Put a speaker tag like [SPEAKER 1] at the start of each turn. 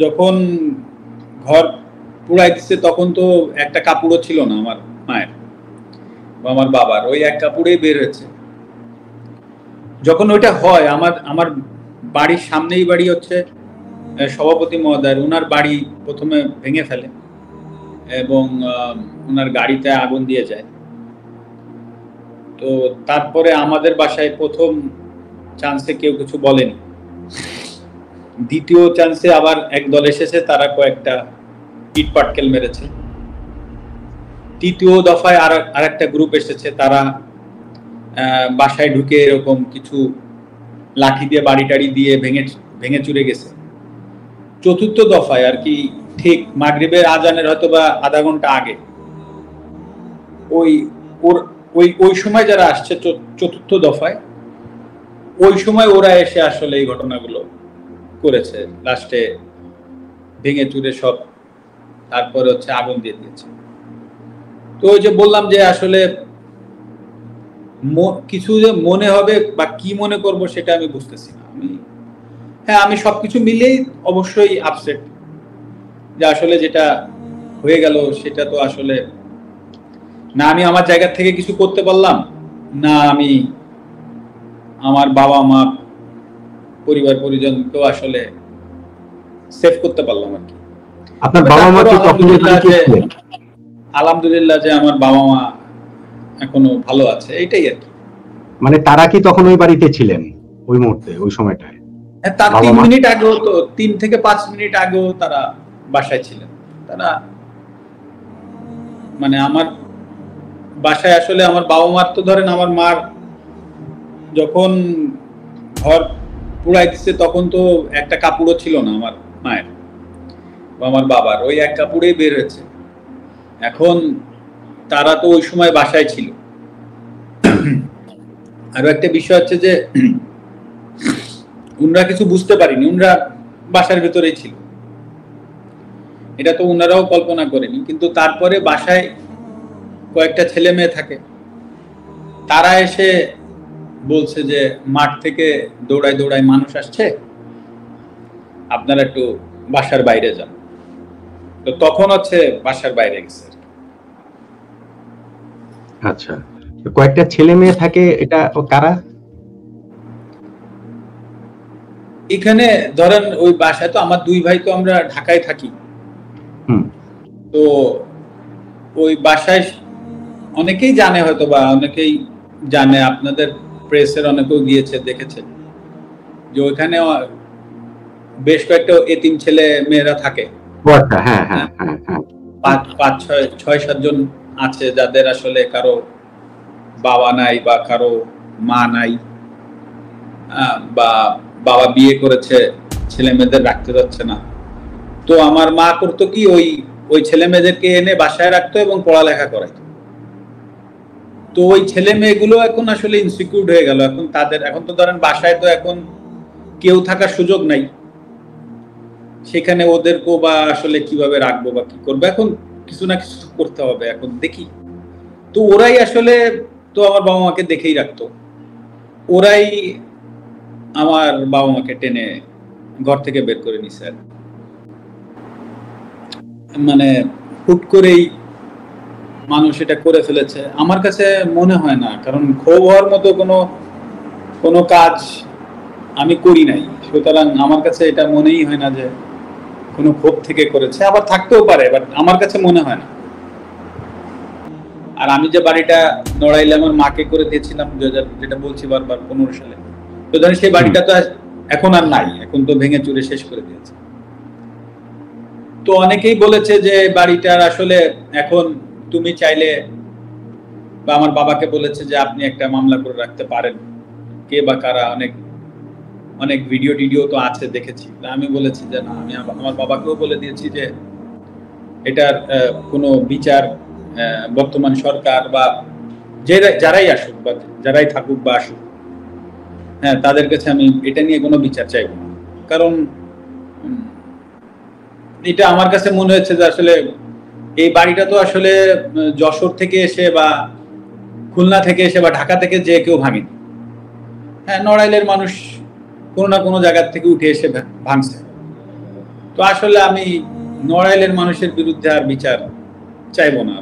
[SPEAKER 1] যখন ঘর পুড়াই দিচ্ছে তখন তো একটা কাপড়ও ছিল না আমার মায়ের বা আমার বাবার, ওই এক কাপড়েই বের হয়েছে। যখন ওইটা হয় আমার আমার বাড়ির সামনেই বাড়ি হচ্ছে সভাপতি মহোদয়, ওনার বাড়ি প্রথমে ভেঙে ফেলে এবং ওনার গাড়িতে আগুন দিয়ে যায়। তো তারপরে আমাদের বাসায় প্রথম চান্সে কেউ কিছু বলেনি, দ্বিতীয় চান্সে আবার এক দল এসেছে, তারা কয়েকটা ইট পাটকেল মেরেছে। তৃতীয় দফায় আর একটা গ্রুপ এসেছে, তারা বাসায় ঢুকে এরকম কিছু লাঠি দিয়ে বাড়ি টাড়ি দিয়ে ভেঙে চুরে গেছে। চতুর্থ দফায় আর কি, ঠিক মাগরিবের আজানের হয়তো বা আধা ঘন্টা আগে, ওই সময় যারা আসছে চতুর্থ দফায়, ওই সময় ওরা এসে আসলে এই ঘটনাগুলো করেছে, লাস্টে ভেঙে চুরে সব, তারপরে হচ্ছে আগুন দিয়ে দিয়েছে। তো ওই যে বললাম যে আসলে কিছু যে মনে হবে বা কি মনে করব সেটা আমি বুঝতেছি না। আমি সবকিছু মিলেই অবশ্যই আপসেট, যে আসলে যেটা হয়ে গেল সেটা তো আসলে না আমি আমার জায়গা থেকে কিছু করতে পারলাম, না আমি আমার বাবা মা পরিবার পরিজনকেও আসলে সেভ করতে পারলাম আর কি।
[SPEAKER 2] আপনার বাবা মা কি
[SPEAKER 1] আলহামদুলিল্লাহ যে আমার বাবা মা এখনো ভালো আছে, এইটাই আর কি।
[SPEAKER 2] মানে তারা কি তখন ওই বাড়িতে ছিলেন ওই মুহূর্তে, ওই সময়টায়?
[SPEAKER 1] তার 3 মিনিট আগেও, তো 3 থেকে 5 মিনিট আগেও তারা বাসায় ছিলেন। তারা মানে আমার বাসায় আসলে আমার বাবা মার, তো ধরেন আমার মার যখন ঘর পুড়াই দিচ্ছে তখন তো একটা কাপড়ও ছিল না আমার মায়ের বা আমার বাবার, ওই এক কাপড়েই বের হয়েছে। এখন তারা তো ওই সময় বাসায় ছিল। আরো একটা বিষয় হচ্ছে যে উনরা কিছু বুঝতে পারিনি, উনরা বাসার ভেতরেই ছিল, এটা তো উনারাও কল্পনা করেনি। কিন্তু তারপরে বাসায় কয়েকটা ছেলে মেয়ে থাকে, তারা এসে বলছে যে মাঠ থেকে দৌড়ায় দৌড়ায় মানুষ আসছে, আপনারা একটু বাসার বাইরে যান। তো তখন হচ্ছে বাসার বাইরে গেছে।
[SPEAKER 2] আচ্ছা, কয়েকটা ছেলে মেয়ে থাকে, এটা কারা?
[SPEAKER 1] এখানে ধরেন ওই বাসায় তো আমার 2 ভাই, তো আমরা ঢাকায় থাকি। তো ওই বাসায় অনেকেই জানে, হয়তো বা অনেকেই জানে, আপনাদের প্রেসের অনেকেও গিয়েছে, দেখেছে যে ওইখানে বেশ কয়েকটা এতিম ছেলে মেয়েরা থাকে।
[SPEAKER 2] হ্যাঁ হ্যাঁ হ্যাঁ হ্যাঁ,
[SPEAKER 1] 5-6-7 জন আছে যাদের আসলে কারো বাবা নাই বা কারো মা নাই, বা বাবা বিয়ে করেছে, ছেলে মেয়েদের রাখতে যাচ্ছে না। তো আমার মা করতো কি, ওই ছেলে মেয়েদেরকে এনে বাসায় রাখতো এবং পড়ালেখা করাইতো। তো ওই ছেলে মেয়েগুলো এখন আসলে ইনসিকিউর হয়ে গেল। এখন তো ধরেন বাসায় তো এখন কেউ থাকার সুযোগ নাই, সেখানে ওদেরকেও বা আসলে কিভাবে রাখবো বা কি করবো, এখন কিছু না কিছু করতে হবে। এখন দেখি, তো ওরাই আসলে তো আমার বাবা মাকে দেখেই রাখতো, ওরাই আমার বাবা মাকে টেনে ঘর থেকে বের করে নিছে। মানে হুট করেই মানুষ এটা করে ফেলেছে আমার কাছে মনে হয় না, কারণ ক্ষোভ হওয়ার মতো কোনো কাজ আমি করি নাই, সুতরাং আমার কাছে এটা মনেই হয় না যে কোনো ক্ষোভ থেকে করেছে। আবার থাকতেও পারে, বাট আমার কাছে মনে হয় না। আর আমি যে বাড়িটা নড়াইলে আমার মাকে করে দিয়েছিলাম, যেটা বলছি বারবার, 15 সালে, তো ধরেন সেই বাড়িটা তো এখন আর নাই, এখন তো ভেঙে চুরে শেষ করে দিয়েছে। তো অনেকেই বলেছে যে বাড়িটার আসলে এখন তুমি চাইলে, বা আমার বাবাকে বলেছে যে আপনি একটা মামলা করে রাখতে পারেন, কে বা কারা, অনেক ভিডিও টিডিও তো আছে, দেখেছি। আমি বলেছি যে না, আমি আমার বাবাকেও বলে দিয়েছি যে এটার কোনো বিচার বর্তমান সরকার বা যারাই আসুক বা যারাই থাকুক বা আসুক, হ্যাঁ, তাদের কাছে আমি এটা নিয়ে কোনো বিচার চাইব না। কারণ এটা আমার কাছে মনে হচ্ছে যে আসলে এই বাড়িটা তো আসলে যশোর থেকে এসে বা খুলনা থেকে এসে বা ঢাকা থেকে যে কেউ ভাঙেনি। হ্যাঁ, নড়াইলের মানুষ কোনো না কোনো জায়গা থেকে উঠে এসে ভাঙছে। তো আসলে আমি নড়াইলের মানুষের বিরুদ্ধে আর বিচার চাইবো না।